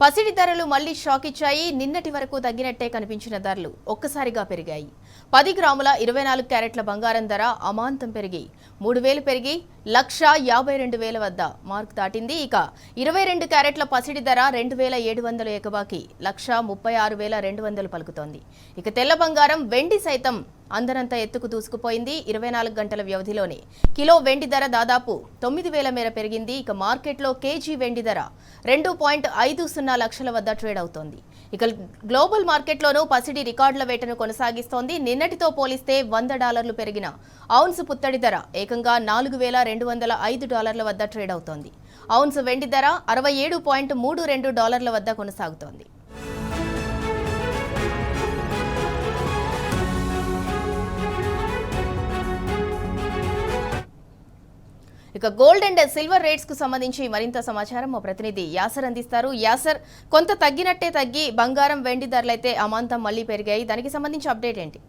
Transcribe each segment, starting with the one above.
పసిడి ధరలు మళ్లీ షాక్ ఇచ్చాయి. నిన్నటి వరకు తగ్గినట్టే కనిపించిన ధరలు ఒక్కసారిగా పెరిగాయి. 10 గ్రాముల 24 క్యారెట్ల బంగారం ధర అమాంతం పెరిగి 3,000 పెరిగి 1,52,000 వద్ద మార్క్ దాటింది. ఇక 22 క్యారెట్ల పసిడి ధర 2,700 ఎకబాకి 1,36,200 పలుకుతోంది. ఇక తెల్ల బంగారం వెండి సైతం అందరంత ఎత్తుకు దూసుకుపోయింది. 24 గంటల వ్యవధిలోనే కిలో వెండి ధర దాదాపు 9,000 మేర పెరిగింది. ఇక మార్కెట్లో కేజీ వెండి ధర 2.50 లక్షల వద్ద ట్రేడ్ అవుతోంది. ఇక గ్లోబల్ మార్కెట్లోనూ పసిడి రికార్డుల వేటను కొనసాగిస్తోంది. నిన్నటితో పోలిస్తే $100 పెరిగిన ఔన్స్ పుత్తడి ధర ఏకంగా $4,205 వద్ద ట్రేడ్ అవుతోంది. ఔన్స్ వెండి ధర $67.32 వద్ద కొనసాగుతోంది. ఇక గోల్డ్ అండ్ సిల్వర్ రేట్స్ కు సంబంధించి మరింత సమాచారం మా ప్రతినిధి యాసర్ అందిస్తారు. యాసర్, కొంత తగ్గినట్టే తగ్గి బంగారం వెండి ధరలైతే అమాంతం మళ్లీ పెరిగాయి. దానికి సంబంధించి అప్డేట్ ఏంటి?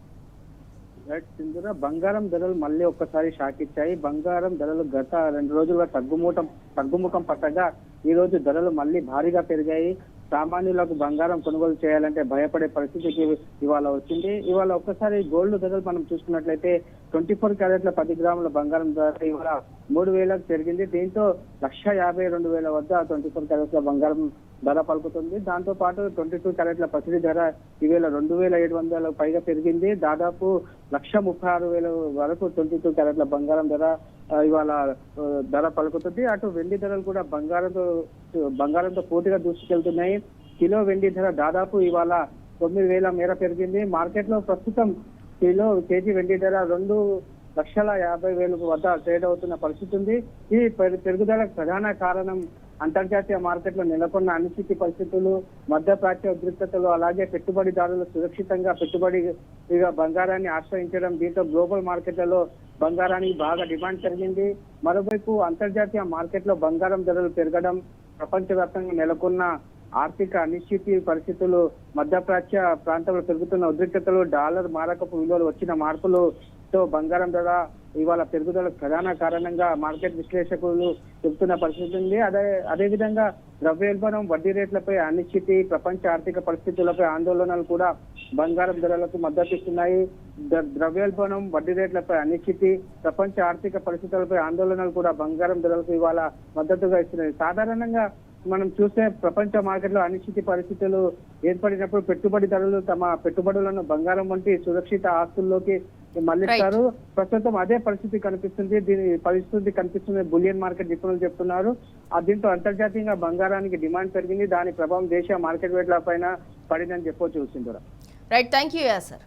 బంగారం ధరలు మళ్ళీ ఒక్కసారి షాక్ ఇచ్చాయి. బంగారం ధరలు గత 2 రోజులుగా తగ్గుముఖం పట్టగా ఈ రోజు ధరలు మళ్ళీ భారీగా పెరిగాయి. సామాన్యులకు బంగారం కొనుగోలు చేయాలంటే భయపడే పరిస్థితికి ఇవాళ వచ్చింది. ఇవాళ ఒక్కసారి గోల్డ్ ధరలు మనం చూసుకున్నట్లయితే 24 క్యారెట్ల 10 గ్రాముల బంగారం ధర ఇవాళ 3,000కు పెరిగింది. దీంతో 1,52,000 వద్ద 24 క్యారెట్ల బంగారం ధర పలుకుతుంది. దాంతో పాటు 22 క్యారెట్ల పసిడి ధర ఈవేళ 2,700 పైగా పెరిగింది. దాదాపు 1,36,000 వరకు 22 క్యారెట్ల బంగారం ధర ఇవాళ ధర పలుకుతుంది. అటు వెండి ధరలు కూడా బంగారంతో పోటీగా దూసుకెళ్తున్నాయి. కిలో వెండి ధర దాదాపు ఇవాళ 9,000 మేర పెరిగింది. మార్కెట్ లో ప్రస్తుతం కేజీ వెండి ధర 2,50,000 వద్ద ట్రేడ్ అవుతున్న పరిస్థితి ఉంది. ఈ పెరుగుదలకు ప్రధాన కారణం అంతర్జాతీయ మార్కెట్ లో నెలకొన్న అనిశ్చిత పరిస్థితులు, మధ్యప్రాచ్య ఉద్రిక్తతలు, అలాగే పెట్టుబడిదారులు సురక్షితంగా పెట్టుబడిగా బంగారాన్ని ఆశ్రయించడం. దీంతో గ్లోబల్ మార్కెట్లలో బంగారానికి బాగా డిమాండ్ పెరిగింది. మరోవైపు అంతర్జాతీయ మార్కెట్ లో బంగారం ధరలు పెరగడం, ప్రపంచవ్యాప్తంగా నెలకొన్న ఆర్థిక అనిశ్చిత పరిస్థితులు, మధ్యప్రాచ్య ప్రాంతంలో పెరుగుతున్న ఉద్రిక్తతలు, డాలర్ మారకపు విలువలు వచ్చిన మార్పులతో బంగారం ధర ఇవాళ పెరుగుదలకు ప్రధాన కారణంగా మార్కెట్ విశ్లేషకులు చెబుతున్న పరిస్థితి ఉంది. అదేవిధంగా ద్రవ్యోల్బణం, వడ్డీ రేట్లపై అనిశ్చితి, ప్రపంచ ఆర్థిక పరిస్థితులపై ఆందోళనలు కూడా బంగారం ధరలకు మద్దతిస్తున్నాయి. ద్రవ్యోల్బణం, వడ్డీ రేట్లపై అనిశ్చితి, ప్రపంచ ఆర్థిక పరిస్థితులపై ఆందోళనలు కూడా బంగారం ధరలకు ఇవాళ మద్దతుగా ఇస్తున్నాయి. సాధారణంగా మనం చూస్తే ప్రపంచ మార్కెట్లో అనిశ్చిత పరిస్థితులు ఏర్పడినప్పుడు పెట్టుబడిదారులు తమ పెట్టుబడులను బంగారం వంటి సురక్షిత ఆస్తుల్లోకి మళ్లిస్తారు. ప్రస్తుతం అదే పరిస్థితి కనిపిస్తుంది బులియన్ మార్కెట్ నిపుణులు చెప్తున్నారు. దీంతో అంతర్జాతీయంగా బంగారానికి డిమాండ్ పెరిగింది. దాని ప్రభావం దేశీయ మార్కెట్ రేట్ల పైన పడిందని చెప్పొచ్చు. Right, thank you Acer.